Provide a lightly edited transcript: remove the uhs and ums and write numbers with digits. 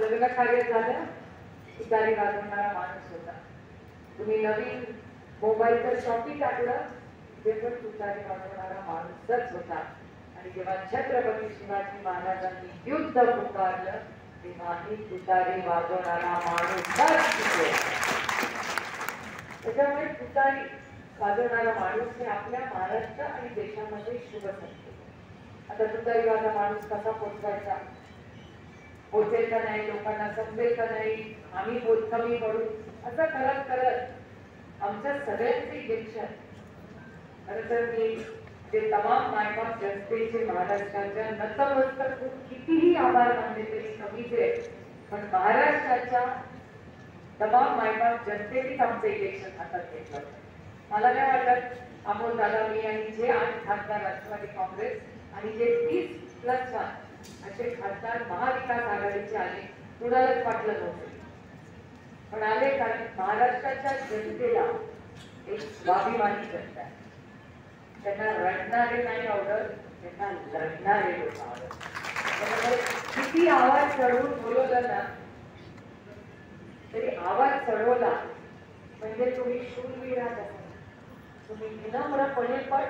लग्न कार्य झालं तुतारी वाजवणारा माणूस होता. तुम्ही नवीन मोबाईलचं शॉपिंग टाकलं ते पण तुतारी वाजवणारा माणूसच होता. आणि जेव्हा छत्रपती शिवाजी महाराजांनी युद्ध पुकारलं तेव्हाही तुतारी वाजवणारा माणूसच होता. त्याच्यामुळे तुतारी वाजवणारा माणूस हे आपल्या महाराष्ट्र आणि देशामध्ये शुभ संकेत. आता तुतारी वाजा माणूस कसा पोचवायचा, पोचेल का नाही, लोकांना समजेल का नाही, आम्ही कमी पडू, असं करत करत आमच्या सगळ्यांचे इलेक्शन. खरं तर मी जे तमाम मायबाप जनतेचे महाराष्ट्राच्या नतमस्तक कितीही आभार मानले तरी कमीच आहे. पण महाराष्ट्राच्या तमाम मायबाप जनतेनेच आमचं इलेक्शन हातात घेतलं. मला काय वाटत अमोल दादा, मी आणि जे 8 खासदार राष्ट्रवादी काँग्रेस आणि जे 30+1 असे खासदार महाविकास आघाडीचे आले, कुणालाच वाटलं नव्हतं. पण आले कारण महाराष्ट्राच्या जनतेला एक स्वाभिमानी जनता आहे. त्यांना रडणारे नाही आवडत, त्यांना लढणारे लोक आवडत. किती आवाज चढवून बोलवलं ना तरी आवाज चढवला म्हणजे तुम्ही शूरवीर आहात, तुम्ही विनम्रपणे पण